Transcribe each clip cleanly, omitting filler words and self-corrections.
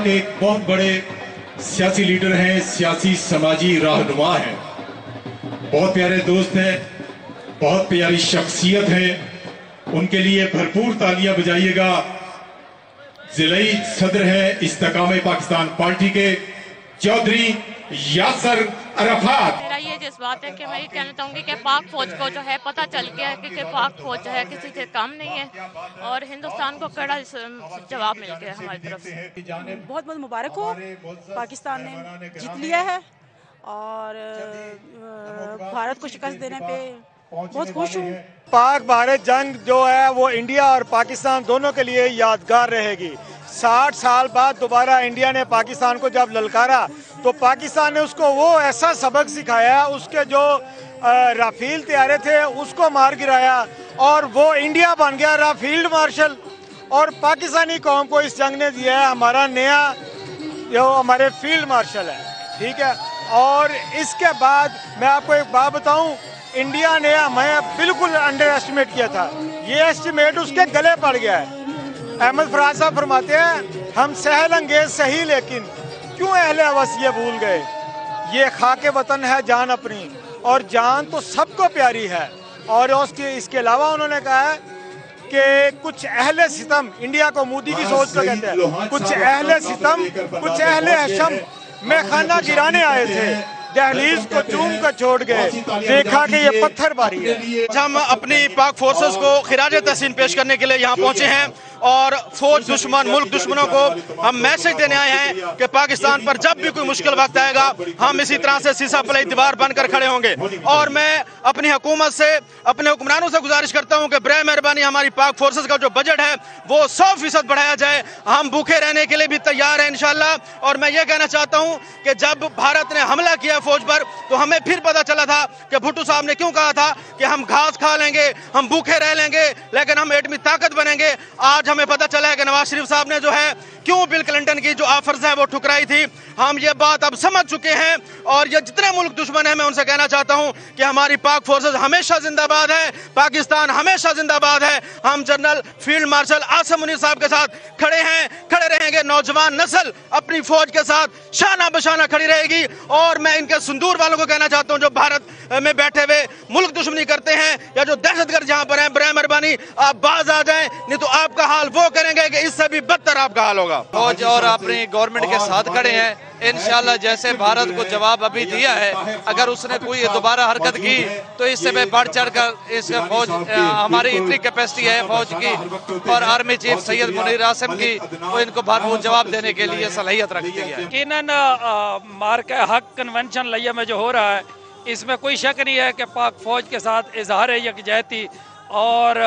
एक बहुत बड़े सियासी लीडर हैं, सियासी समाजी रहनुमा हैं, बहुत प्यारे दोस्त हैं, बहुत प्यारी शख्सियत है। उनके लिए भरपूर तालियां बजाइएगा। जिलाई सदर है इस्तेकाम पाकिस्तान पार्टी के चौधरी यासर अरफात। मेरा ये जज्बात है कि मैं ये कहना चाहूँगी कि पाक फौज को जो है पता चल गया है कि पाक फौज जो है किसी से कम नहीं है और हिंदुस्तान को कड़ा जवाब मिल गया हमारी तरफ से। बहुत बहुत मुबारक हो, पाकिस्तान ने जीत लिया है और भारत को शिकस्त देने पे बहुत खुश हूँ। पाक भारत जंग जो है वो इंडिया और पाकिस्तान दोनों के लिए यादगार रहेगी। 60 साल बाद दोबारा इंडिया ने पाकिस्तान को जब ललकारा तो पाकिस्तान ने उसको वो ऐसा सबक सिखाया, उसके जो राफेल तैयारे थे उसको मार गिराया और वो इंडिया बन गया राफील्ड मार्शल। और पाकिस्तानी कौम को इस जंग ने दिया है हमारा नया जो हमारे फील्ड मार्शल है, ठीक है। और इसके बाद मैं आपको एक बात बताऊं, इंडिया ने हमें बिल्कुल अंडर एस्टिमेट किया था, ये एस्टिमेट उसके गले पड़ गया है। अहमद फराज साहब फरमाते हैं हम सहल अंगेज सही लेकिन क्यों अहले हवस ये भूल गए, ये खाके वतन है जान अपनी और जान तो सबको प्यारी है। और इसके अलावा उन्होंने कहा है कि कुछ अहले सितम, इंडिया को मोदी की सोच को कहते हैं, कुछ अहले सितम कुछ अहले हशम में खाना गिराने आए थे, दहलीज को चूम कर छोड़ गए, देखा कि ये पत्थरबारी है। हम अपनी पाक फोर्सेस को खिराज तहसीन पेश करने के लिए यहाँ पहुँचे हैं और फौज दुश्मन मुल्क दुश्मनों को हम मैसेज देने आए हैं कि पाकिस्तान पर जब भी कोई मुश्किल वक्त आएगा हम इसी तरह से सीसा पलई दीवार बनकर खड़े होंगे। और मैं अपनी हुकूमत से, अपने हुक्मरानों से गुजारिश करता हूं कि बराए मेहरबानी हमारी पाक फोर्सेस का जो बजट है वो 100% बढ़ाया जाए। हम भूखे रहने के लिए भी तैयार हैं इंशाल्लाह। और मैं ये कहना चाहता हूँ कि जब भारत ने हमला किया फौज पर तो हमें फिर पता चला था कि भुट्टो साहब ने क्यों कहा था कि हम घास खा लेंगे, हम भूखे रह लेंगे लेकिन हम एटमी ताकत बनेंगे। आज हमें पता चला है कि नवाज शरीफ साहब ने जो है क्यों बिल क्लिंटन की जो ऑफर्स है वो ठुकराई थी। हम ये बात अब समझ चुके हैं और ये जितने मुल्क दुश्मन है मैं उनसे कहना चाहता हूं कि हमारी पाक फोर्सेस हमेशा जिंदाबाद है, पाकिस्तान हमेशा जिंदाबाद है। हम general field marshal Asim Munir साहब के साथ खड़े हैं, खड़े रहेंगे। नौजवान नस्ल अपनी फौज के साथ शाना बशाना खड़ी रहेगी। और मैं इनके संदूर वालों को कहना चाहता हूं जो भारत में बैठे हुए मुल्क दुश्मनी करते हैं या जो दहशतगर्द जहां पर हैं, बराए मेहरबानी आप बाज आ जाएं, नहीं तो आपका हाल वो करेंगे कि इससे भी बदतर आपका हाल होगा। फौज और अपनी गवर्नमेंट के साथ खड़े हैं। इंशाल्लाह जैसे भारत को जवाब अभी दिया है, अगर उसने कोई दोबारा हरकत की तो इससे में बढ़ चढ़ कर इस फौज, हमारी इतनी कैपेसिटी है फौज की और आर्मी चीफ सैयद मुनीर आसिम की, तो इनको भरपूर जवाब देने के लिए सलाहियत रखती है। यकीनन मार्क हक कन्वेंशन लिया में जो हो रहा है इसमें कोई शक नहीं है कि पाक फौज के साथ इजहार यकजहती और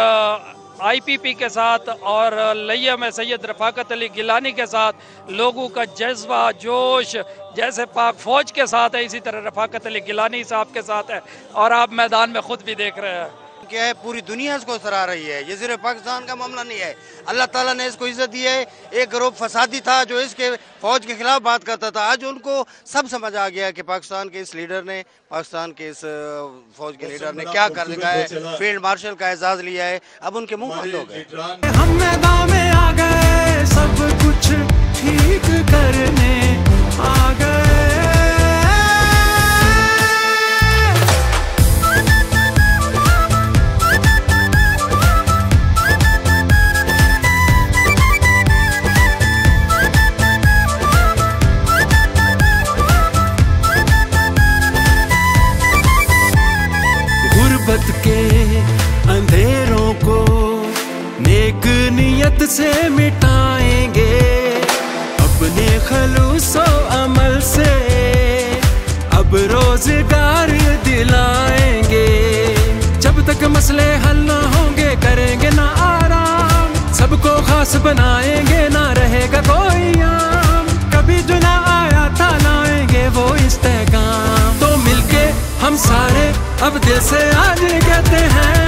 IPP के साथ और लिया में सैयद रफाकत अली गिलानी के साथ लोगों का जज्बा जोश जैसे पाक फौज के साथ है इसी तरह रफाकत अली गिलानी साहब के साथ है। और आप मैदान में खुद भी देख रहे हैं क्या है, पूरी दुनिया इसको सराह रही है। ये सिर्फ पाकिस्तान का मामला नहीं है, अल्लाह ताला ने इसको इज्जत दी है। एक ग्रुप फसादी था जो इसके फौज के खिलाफ बात करता था, आज उनको सब समझ आ गया कि पाकिस्तान के इस लीडर ने, पाकिस्तान के इस फौज के लीडर ने क्या कर दिखाया है, फील्ड मार्शल का एजाज लिया है। अब उनके मुंह बंद हो गए। हम मैदान में आ गए, सब कुछ ठीक करने आ गए। गुर्बत के अंधेरों को नेक नियत से मिटाएंगे, अपने खलूसो अमल से अब रोजगार दिलाएंगे। जब तक मसले हल ना होंगे करेंगे ना आराम, सबको खास बनाएंगे ना रहेगा कोई आम। कभी जो ना आया था लाएंगे वो इस्तेकाम, तो मिलके हम सारे अब दिल से आज कहते हैं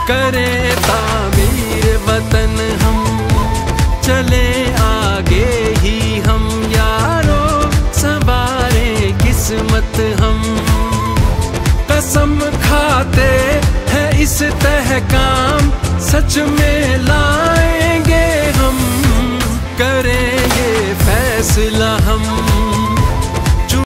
करें तामीर वतन हम, चले आगे ही हम यारो, संवारे किस्मत हम। कसम खाते हैं इस तहकाम, सच में लाएंगे हम, करेंगे फैसला। हम